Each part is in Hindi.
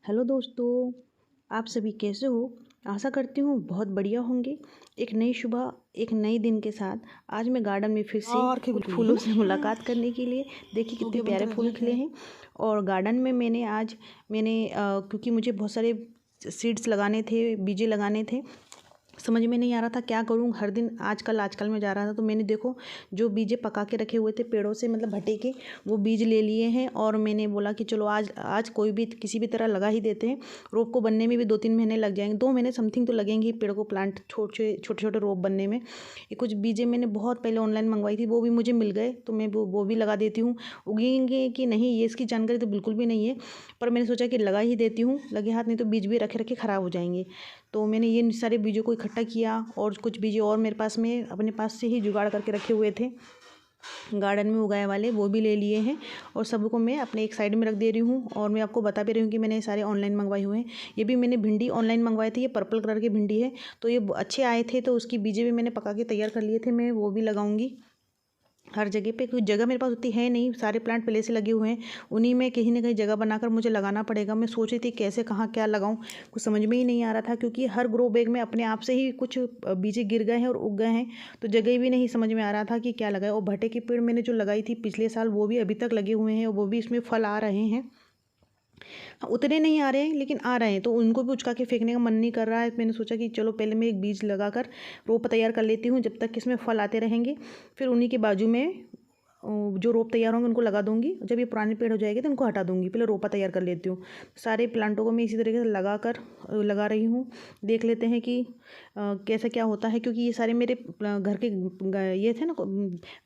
हेलो दोस्तों, आप सभी कैसे हो? आशा करती हूँ बहुत बढ़िया होंगे। एक नई सुबह, एक नए दिन के साथ आज मैं गार्डन में फिर से कुछ फूलों से मुलाकात करने के लिए। देखिए कितने प्यारे फूल खिले हैं। और गार्डन में मैंने क्योंकि मुझे बहुत सारे सीड्स लगाने थे, बीजे लगाने थे। समझ में नहीं आ रहा था क्या करूं। हर दिन आजकल में जा रहा था, तो मैंने देखो जो बीजे पका के रखे हुए थे पेड़ों से, मतलब भटे के, वो बीज ले लिए हैं। और मैंने बोला कि चलो आज आज कोई भी किसी भी तरह लगा ही देते हैं। रोप को बनने में भी 2-3 महीने लग जाएंगे, 2 महीने समथिंग तो लगेंगे ही पेड़ को प्लांट छोटे छोटे रोप बनने में। ये कुछ बीजे मैंने बहुत पहले ऑनलाइन मंगवाई थी, वो भी मुझे मिल गए, तो मैं वो भी लगा देती हूँ। उगेंगे कि नहीं ये इसकी जानकारी तो बिल्कुल भी नहीं है, पर मैंने सोचा कि लगा ही देती हूँ, लगे हाथ, नहीं तो बीज भी रखे रखे ख़राब हो जाएंगे। तो मैंने ये सारे बीजों को इकट्ठा किया, और कुछ बीज और मेरे पास में अपने पास से ही जुगाड़ करके रखे हुए थे गार्डन में उगाए वाले, वो भी ले लिए हैं। और सबको मैं अपने एक साइड में रख दे रही हूँ। और मैं आपको बता भी रही हूँ कि मैंने ये सारे ऑनलाइन मंगवाए हुए हैं। ये भी मैंने भिंडी ऑनलाइन मंगवाए थे, ये पर्पल कलर की भिंडी है, तो ये अच्छे आए थे, तो उसकी बीजें भी मैंने पका के तैयार कर लिए थे। मैं वो भी लगाऊंगी हर जगह पे, क्योंकि जगह मेरे पास उतनी है नहीं, सारे प्लांट पहले से लगे हुए हैं। उन्हीं में कहीं ना कहीं जगह बनाकर मुझे लगाना पड़ेगा। मैं सोच रही थी कैसे कहाँ क्या लगाऊं, कुछ समझ में ही नहीं आ रहा था, क्योंकि हर ग्रो बैग में अपने आप से ही कुछ बीजे गिर गए हैं और उग गए हैं, तो जगह भी नहीं समझ में आ रहा था कि क्या लगाए। और भटे के पेड़ मैंने जो लगाई थी पिछले साल, वो भी अभी तक लगे हुए हैं, और वो भी इसमें फल आ रहे हैं। उतने नहीं आ रहे हैं लेकिन आ रहे हैं, तो उनको भी उचका के फेंकने का मन नहीं कर रहा है। मैंने सोचा कि चलो पहले मैं एक बीज लगाकर रोप तैयार कर लेती हूँ, जब तक कि इसमें फल आते रहेंगे। फिर उन्हीं के बाजू में जो रोप तैयार होंगे उनको लगा दूंगी। जब ये पुराने पेड़ हो जाएंगे तो उनको हटा दूंगी, पहले रोपा तैयार कर लेती हूँ। सारे प्लांटों को मैं इसी तरीके से लगा रही हूँ। देख लेते हैं कि कैसा क्या होता है, क्योंकि ये सारे मेरे घर के ये थे ना,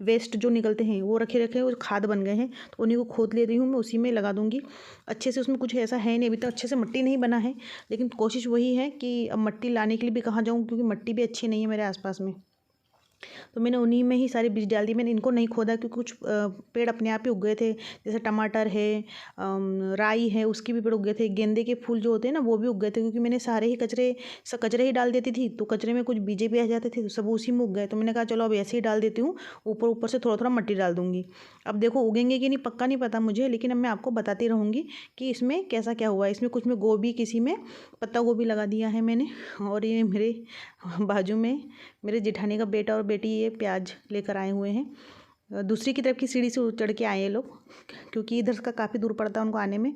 वेस्ट जो निकलते हैं वो रखे रखे वो खाद बन गए हैं, तो उन्हीं को खोद ले रही हूँ मैं, उसी में लगा दूंगी अच्छे से। उसमें कुछ ऐसा है नहीं, अभी तक अच्छे से मिट्टी नहीं बना है, लेकिन कोशिश वही है कि अब मिट्टी लाने के लिए भी कहाँ जाऊँ, क्योंकि मिट्टी भी अच्छी नहीं है मेरे आसपास में। तो मैंने उन्हीं में ही सारे बीज डाल दिए। मैंने इनको नहीं खोदा, क्योंकि कुछ पेड़ अपने आप ही उग गए थे, जैसे टमाटर है, राई है, उसकी भी पेड़ उग गए थे। गेंदे के फूल जो होते हैं ना, वो भी उग गए थे, क्योंकि मैंने सारे ही कचरे ही डाल देती थी, तो कचरे में कुछ बीजे भी आ जाते थे, तो सब उसी में उग गए। तो मैंने कहा चलो अब ऐसे ही डाल देती हूँ, ऊपर ऊपर से थोड़ा थोड़ा मिट्टी डाल दूंगी। अब देखो उगेंगे कि नहीं पक्का नहीं पता मुझे, लेकिन अब मैं आपको बताती रहूँगी कि इसमें कैसा क्या हुआ है। इसमें कुछ में गोभी, किसी में पत्ता गोभी लगा दिया है मैंने। और ये मेरे बाजू में मेरे जेठानी का बेटा और बेटी ये प्याज लेकर आए हुए हैं। दूसरी की तरफ की सीढ़ी से चढ़ के आए ये लोग, क्योंकि इधर का काफ़ी दूर पड़ता है उनको आने में।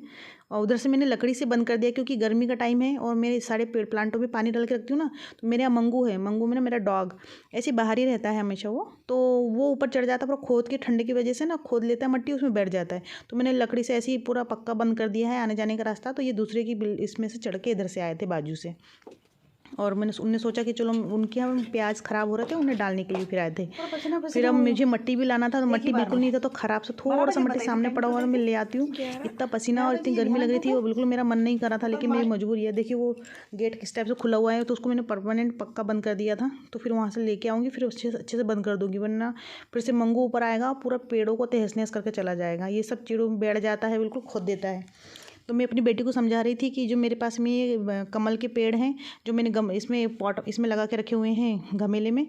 और उधर से मैंने लकड़ी से बंद कर दिया, क्योंकि गर्मी का टाइम है और मेरे सारे पेड़ प्लांटों में पानी डाल के रखती हूँ ना। तो मेरे यहाँ मंगू है, मंगू में ना मेरा डॉग ऐसे बाहर ही रहता है हमेशा वो, तो वो ऊपर चढ़ जाता है, पर खोद के ठंडे की वजह से ना खोद लेता है मट्टी, उसमें बैठ जाता है। तो मैंने लकड़ी से ऐसे ही पूरा पक्का बंद कर दिया है आने जाने का रास्ता। तो ये दूसरे की इसमें से चढ़ के इधर से आए थे बाजू से। और उनने सोचा कि चलो उनके यहाँ प्याज ख़राब हो रहे थे, उन्हें डालने के लिए फिर आए थे। फिर अब मुझे मिट्टी भी लाना था, तो मिट्टी बिल्कुल नहीं था, तो ख़राब से थोड़ा सा मिट्टी सामने पड़ा हुआ मैं ले आती हूँ। इतना पसीना और इतनी गर्मी लग रही थी, वो बिल्कुल मेरा मन नहीं कर रहा था, लेकिन मेरी मजबूरी है। देखिए वो गेट किस टाइप से खुला हुआ है, तो उसको मैंने परमानेंट पक्का बंद कर दिया था। तो फिर वहाँ से लेके आऊँगी, फिर अच्छे से बंद कर दूँगी, वरना फिर से मंगू ऊपर आएगा, पूरा पेड़ों को तहस नहस करके चला जाएगा। ये सब चीड़ों में बैठ जाता है, बिल्कुल खोद देता है। तो मैं अपनी बेटी को समझा रही थी कि जो मेरे पास में ये कमल के पेड़ हैं, जो मैंने इसमें पॉट इसमें लगा के रखे हुए हैं गमले में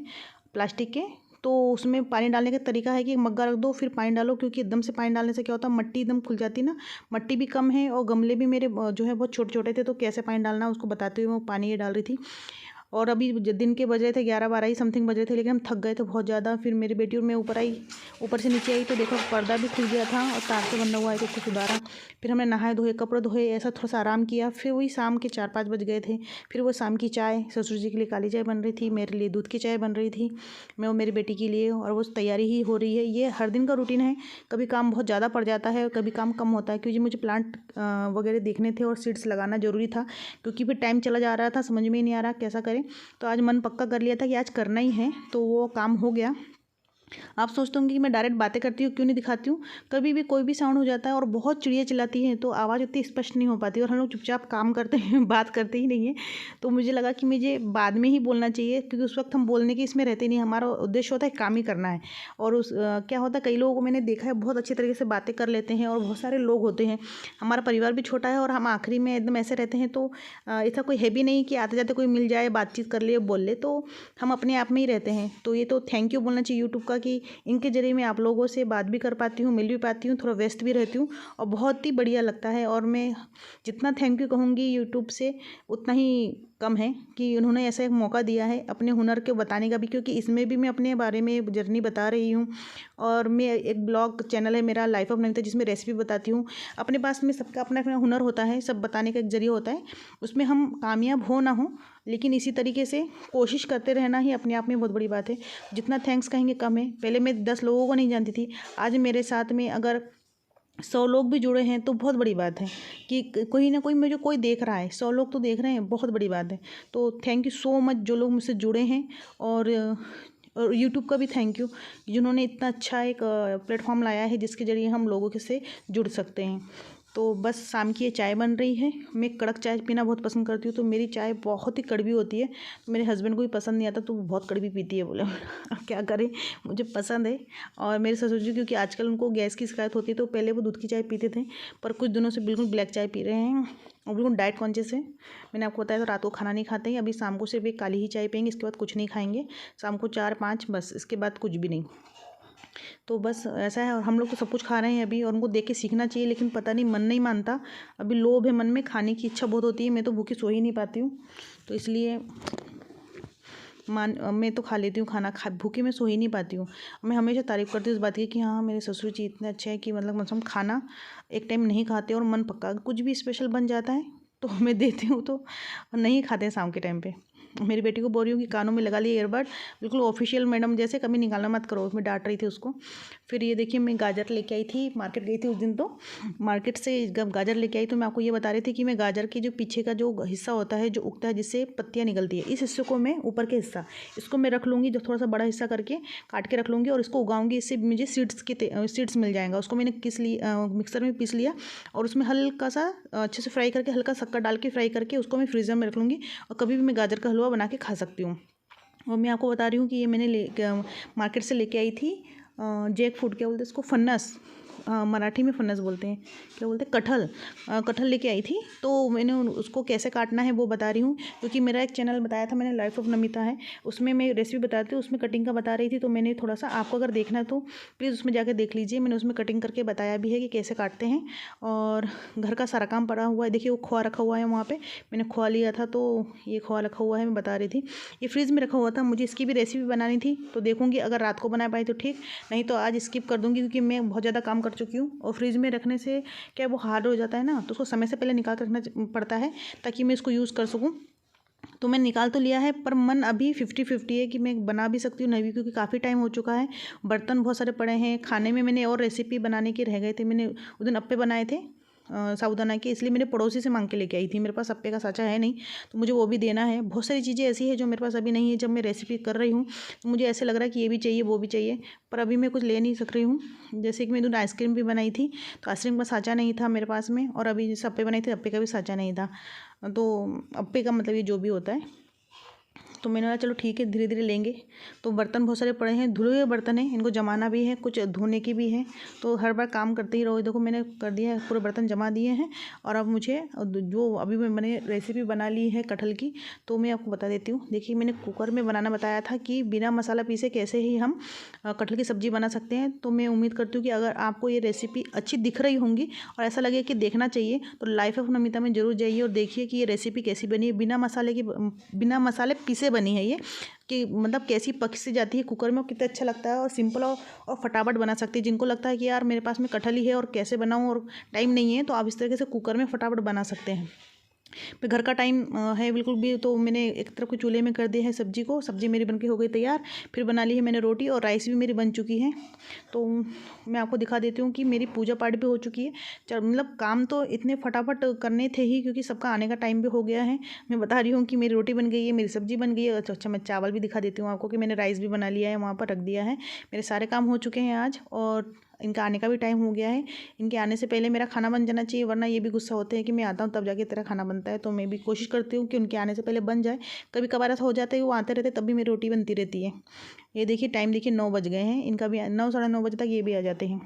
प्लास्टिक के, तो उसमें पानी डालने का तरीका है कि मग्गा रख दो फिर पानी डालो, क्योंकि एकदम से पानी डालने से क्या होता है, मिट्टी एकदम खुल जाती है ना। मिट्टी भी कम है और गमले भी मेरे जो है बहुत छोटे छोटे थे, तो कैसे पानी डालना है उसको बताते हुए मैं पानी ये डाल रही थी। और अभी दिन के बज रहे थे 11-12 ही समथिंग बज रहे थे, लेकिन हम थक गए थे बहुत ज़्यादा। फिर मेरी बेटी और मैं ऊपर से नीचे आई, तो देखो पर्दा भी खुल गया था और तार से बंधा हुआ है, तो उसको सुधारा। फिर हमने नहाए धोए, कपड़े धोए, ऐसा थोड़ा सा आराम किया। फिर वही शाम के 4-5 बज गए थे। फिर वो शाम की चाय, ससुर जी के लिए काली चाय बन रही थी, मेरे लिए दूध की चाय बन रही थी, मैं और मेरी बेटी के लिए, और वो तैयारी ही हो रही है। ये हर दिन का रूटीन है, कभी काम बहुत ज़्यादा पड़ जाता है, कभी काम कम होता है, क्योंकि मुझे प्लांट वगैरह देखने थे और सीड्स लगाना ज़रूरी था, क्योंकि फिर टाइम चला जा रहा था, समझ में ही नहीं आ रहा कैसा करें। तो आज मन पक्का कर लिया था कि आज करना ही है, तो वो काम हो गया। आप सोचते होंगे कि मैं डायरेक्ट बातें करती हूँ, क्यों नहीं दिखाती हूँ। कभी भी कोई भी साउंड हो जाता है और बहुत चिड़िया चिल्लाती हैं, तो आवाज़ उतनी स्पष्ट नहीं हो पाती, और हम लोग चुपचाप काम करते हैं, बात करते ही नहीं है। तो मुझे लगा कि मुझे बाद में ही बोलना चाहिए, क्योंकि उस वक्त हम बोलने के इसमें रहते नहीं, हमारा उद्देश्य होता है काम ही करना है। और क्या होता है, कई लोगों को मैंने देखा है बहुत अच्छी तरीके से बातें कर लेते हैं, और बहुत सारे लोग होते हैं, हमारा परिवार भी छोटा है और हम आखिरी में एकदम ऐसे रहते हैं। तो ऐसा कोई है भी नहीं कि आते जाते कोई मिल जाए, बातचीत कर ले, बोल ले, तो हम अपने आप में ही रहते हैं। तो ये तो थैंक यू बोलना चाहिए यूट्यूब का, का कि इनके ज़रिए मैं आप लोगों से बात भी कर पाती हूँ, मिल भी पाती हूँ, थोड़ा व्यस्त भी रहती हूँ और बहुत ही बढ़िया लगता है। और मैं जितना थैंक यू कहूँगी यूट्यूब से उतना ही कम है कि उन्होंने ऐसा एक मौका दिया है अपने हुनर को बताने का भी, क्योंकि इसमें भी मैं अपने बारे में जर्नी बता रही हूँ। और मैं एक ब्लॉग चैनल है मेरा लाइफ ऑफ नमिता, जिसमें रेसिपी बताती हूँ। अपने पास में सबका अपना अपना हुनर होता है, सब बताने का एक जरिया होता है, उसमें हम कामयाब हो ना हो लेकिन इसी तरीके से कोशिश करते रहना ही अपने आप में बहुत बड़ी बात है। जितना थैंक्स कहेंगे कम है। पहले मैं 10 लोगों को नहीं जानती थी, आज मेरे साथ में अगर 100 लोग भी जुड़े हैं तो बहुत बड़ी बात है कि कोई ना कोई मुझे कोई देख रहा है। 100 लोग तो देख रहे हैं, बहुत बड़ी बात है। तो थैंक यू सो मच जो लोग मुझसे जुड़े हैं। और यूट्यूब का भी थैंक यू जिन्होंने इतना अच्छा एक प्लेटफॉर्म लाया है जिसके ज़रिए हम लोगों के से जुड़ सकते हैं। तो बस शाम की ये चाय बन रही है। मैं कड़क चाय पीना बहुत पसंद करती हूँ, तो मेरी चाय बहुत ही कड़वी होती है। मेरे हस्बैंड को भी पसंद नहीं आता, तो वो बहुत कड़वी पीती है बोले। अब क्या करें, मुझे पसंद है। और मेरे ससुर जी, क्योंकि आजकल उनको गैस की शिकायत होती है, तो पहले वो दूध की चाय पीते थे, पर कुछ दिनों से बिल्कुल ब्लैक चाय पी रहे हैं और बिल्कुल डाइट कॉन्शियस है। मैंने आपको बताया तो रात को खाना नहीं खाते हैं, अभी शाम को सिर्फ एक काली ही चाय पियेंगे, इसके बाद कुछ नहीं खाएंगे। शाम को 4-5 बस, इसके बाद कुछ भी नहीं। तो बस ऐसा है। और हम लोग तो सब कुछ खा रहे हैं अभी, और उनको देख के सीखना चाहिए, लेकिन पता नहीं मन नहीं मानता। अभी लोभ है मन में, खाने की इच्छा बहुत होती है। मैं तो भूखी सो ही नहीं पाती हूँ, तो इसलिए मैं तो खा लेती हूँ खाना, भूखी मैं सो ही नहीं पाती हूँ। मैं हमेशा तारीफ़ करती हूँ इस बात की कि हाँ मेरे ससुर जी इतने अच्छे हैं कि मतलब हम खाना एक टाइम नहीं खाते और मन पक्का कुछ भी स्पेशल बन जाता है तो मैं देती हूँ, तो नहीं खाते हैं शाम के टाइम पे। मेरी बेटी को बोल रही हूँ कि कानों में लगा लिए ईयरबड, बिल्कुल ऑफिशियल मैडम जैसे, कभी निकालना मत करो, मैं डांट रही थी उसको। फिर ये देखिए मैं गाजर लेके आई थी, मार्केट गई थी उस दिन, तो मार्केट से जब गाजर लेके आई तो मैं आपको ये बता रही थी कि मैं गाजर के जो पीछे का जो हिस्सा होता है जो उगता है जिससे पत्तियाँ निकलती है, इस हिस्से को मैं ऊपर के हिस्सा इसको मैं रख लूँगी, जो थोड़ा सा बड़ा हिस्सा करके काट के रख लूँगी और इसको उगाऊँगी। इससे मुझे सीड्स मिल जाएगा। उसको मैंने मिक्सर में पीस लिया और उसमें हल्का सा अच्छे से फ्राई करके, हल्का शक्कर डाल के फ्राई करके उसको मैं फ्रीज़र में रख लूँगी और कभी भी मैं गाजर का हलवा बना के खा सकती हूँ। और मैं आपको बता रही हूँ कि ये मैंने मार्केट से लेके आई थी जैक फ्रूट, क्या बोलते हैं इसको, फन्नस, मराठी में फन्नस बोलते हैं, क्या बोलते हैं, कटहल। कटहल लेके आई थी, तो मैंने उसको कैसे काटना है वो बता रही हूँ, क्योंकि मेरा एक चैनल बताया था मैंने, लाइफ ऑफ नमिता है, उसमें मैं रेसिपी बताती हूँ, उसमें कटिंग का बता रही थी। तो मैंने थोड़ा सा, आपको अगर देखना है तो प्लीज़ उसमें जाकर देख लीजिए, मैंने उसमें कटिंग करके बताया भी है कि कैसे काटते हैं। और घर का सारा काम पड़ा हुआ है, देखिए वो खोआ रखा हुआ है वहाँ पर, मैंने खोआ लिया था, तो ये खोआ रखा हुआ है, मैं बता रही थी। ये फ्रिज में रखा हुआ था, मुझे इसकी भी रेसिपी बनानी थी, तो देखूँगी अगर रात को बना पाई तो ठीक, नहीं तो आज स्किप कर दूँगी, क्योंकि मैं बहुत ज़्यादा काम कर चुकी हूँ। और फ्रिज में रखने से क्या वो हार्ड हो जाता है ना, तो उसको समय से पहले निकाल कर रखना पड़ता है ताकि मैं इसको यूज़ कर सकूँ। तो मैं निकाल तो लिया है, पर मन अभी 50-50 है कि मैं बना भी सकती हूँ नहीं भी, क्योंकि काफ़ी टाइम हो चुका है, बर्तन बहुत सारे पड़े हैं। खाने में मैंने और रेसिपी बनाने के रह गए थे, मैंने उस दिन अप्पे बनाए थे साबूदाना के, इसलिए मैंने पड़ोसी से मांग के लेके आई थी। मेरे पास अप्पे का साँचा है नहीं, तो मुझे वो भी देना है। बहुत सारी चीज़ें ऐसी है जो मेरे पास अभी नहीं है। जब मैं रेसिपी कर रही हूँ तो मुझे ऐसे लग रहा है कि ये भी चाहिए वो भी चाहिए, पर अभी मैं कुछ ले नहीं सक रही हूँ। जैसे कि मैंने आइसक्रीम भी बनाई थी, तो आइसक्रीम का साँचा नहीं था मेरे पास में, और अभी जैसे अप्पे बनाए थे अप्पे का भी साँचा नहीं था। तो अप्पे का मतलब ये जो भी होता है, तो मैंने बोला चलो ठीक है धीरे धीरे लेंगे। तो बर्तन बहुत सारे पड़े हैं, धुले हुए बर्तन हैं, इनको जमाना भी है, कुछ धोने की भी है, तो हर बार काम करते ही रहो। देखो मैंने कर दिया है, पूरे बर्तन जमा दिए हैं। और अब मुझे जो अभी मैंने रेसिपी बना ली है कटहल की, तो मैं आपको बता देती हूँ। देखिए मैंने कुकर में बनाना बताया था कि बिना मसाला पीसे कैसे ही हम कटहल की सब्ज़ी बना सकते हैं। तो मैं उम्मीद करती हूँ कि अगर आपको ये रेसिपी अच्छी दिख रही होंगी और ऐसा लगे कि देखना चाहिए, तो लाइफ ऑफ नमिता में ज़रूर जाइए और देखिए कि ये रेसिपी कैसी बनी है। बिना मसाले पीसे बनी है ये, कि मतलब कैसी पक से जाती है कुकर में और कितना अच्छा लगता है, और सिंपल और फटाफट बना सकती है। जिनको लगता है कि यार मेरे पास में कटहल ही है और कैसे बनाऊँ और टाइम नहीं है, तो आप इस तरीके से कुकर में फटाफट बना सकते हैं। फिर घर का टाइम है बिल्कुल भी, तो मैंने एक तरफ को चूल्हे में कर दिया है सब्जी को, सब्जी मेरी बनके हो गई तैयार। फिर बना ली है मैंने रोटी, और राइस भी मेरी बन चुकी है। तो मैं आपको दिखा देती हूँ कि मेरी पूजा पाठ भी हो चुकी है। मतलब काम तो इतने फटाफट करने थे ही, क्योंकि सबका आने का टाइम भी हो गया है। मैं बता रही हूँ कि मेरी रोटी बन गई है, मेरी सब्जी बन गई है। अच्छा मैं चावल भी दिखा देती हूँ आपको कि मैंने राइस भी बना लिया है, वहाँ पर रख दिया है। मेरे सारे काम हो चुके हैं आज, और इनका आने का भी टाइम हो गया है। इनके आने से पहले मेरा खाना बन जाना चाहिए, वरना ये भी गुस्सा होते हैं कि मैं आता हूँ तब जाके तेरा खाना बनता है। तो मैं भी कोशिश करती हूँ कि उनके आने से पहले बन जाए। कभी कभार ऐसा हो जाता है कि वो आते रहते तब भी मेरी रोटी बनती रहती है। ये देखिए टाइम देखिए 9 बज गए हैं, इनका भी 9 साढ़े 9 बजे तक ये भी आ जाते हैं।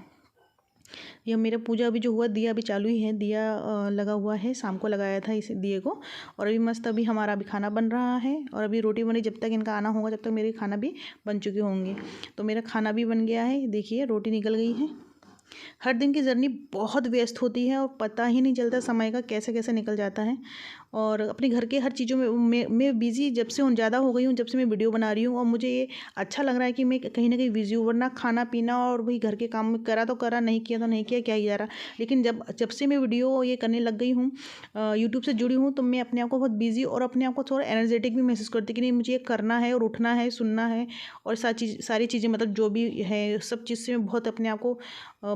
यह मेरा पूजा अभी जो हुआ, दिया अभी चालू ही है, दिया लगा हुआ है, शाम को लगाया था इस दिए को। और अभी मस्त अभी हमारा अभी खाना बन रहा है और अभी रोटी बनी, जब तक इनका आना होगा जब तक मेरे खाना भी बन चुके होंगे। तो मेरा खाना भी बन गया है, देखिए रोटी निकल गई है। हर दिन की जर्नी बहुत व्यस्त होती है और पता ही नहीं चलता समय का कैसे कैसे निकल जाता है। और अपने घर के हर चीज़ों में मैं बिज़ी जब से ज़्यादा हो गई हूँ, जब से मैं वीडियो बना रही हूँ। और मुझे ये अच्छा लग रहा है कि मैं कहीं ना कहीं बिज़ी हूँ, वरना खाना पीना और वही घर के काम करा तो करा, नहीं किया तो नहीं किया, क्या ही जा रहा। लेकिन जब जब से मैं वीडियो ये करने लग गई हूँ, यूट्यूब से जुड़ी हूँ, तो मैं अपने आप को बहुत बिज़ी और अपने आप को थोड़ा एनर्जेटिक भी महसूस करती कि नहीं मुझे ये करना है और उठना है, सुनना है। और सारी चीज़ें मतलब जो भी है सब चीज़ से मैं बहुत अपने आप को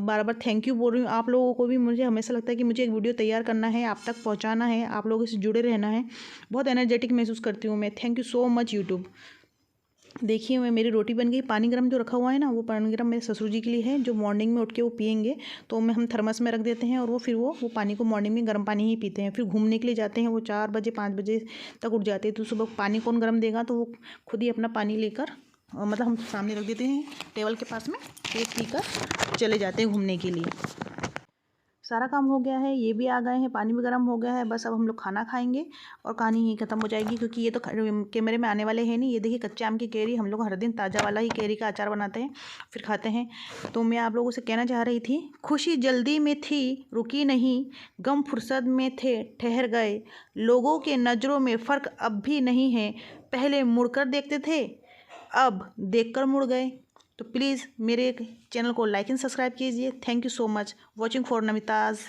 बार बार थैंक यू बोल रही हूँ। आप लोगों को भी मुझे हमेशा लगता है कि मुझे एक वीडियो तैयार करना है, आप तक पहुँचाना है, आप लोगों से जुड़े रहना है। बहुत एनर्जेटिक महसूस करती हूँ मैं। Thank you so much YouTube. देखिए मैं मेरी रोटी बन गई। पानी गर्म जो रखा हुआ है ना, वो पानी गर्म मेरे ससुर जी के लिए है, जो मॉर्निंग में उठ के वो पियेंगे। तो मैं हम थर्मस में रख देते हैं और वो पानी को मॉर्निंग में गर्म पानी ही पीते हैं। फिर घूमने के लिए जाते हैं, वो 4 बजे 5 बजे तक उठ जाते हैं। तो सुबह पानी कौन गर्म देगा, तो वो खुद ही अपना पानी लेकर मतलब हम सामने रख देते हैं टेबल के पास में, फिर पीकर चले जाते हैं घूमने के लिए। सारा काम हो गया है, ये भी आ गए हैं, पानी भी गर्म हो गया है। बस अब हम लोग खाना खाएंगे और कहानी ही ख़त्म हो जाएगी, क्योंकि ये तो कैमरे में आने वाले हैं नहीं। ये देखिए कच्चे आम की कैरी, हम लोग हर दिन ताज़ा वाला ही कैरी का अचार बनाते हैं फिर खाते हैं। तो मैं आप लोगों से कहना चाह रही थी, खुशी जल्दी में थी रुकी नहीं, गम फुर्सत में थे ठहर गए, लोगों के नज़रों में फ़र्क अब भी नहीं है, पहले मुड़कर देखते थे अब देखकर मुड़ गए। तो प्लीज़ मेरे चैनल को लाइक एंड सब्सक्राइब कीजिए। Thank you so much watching for नमिताज़।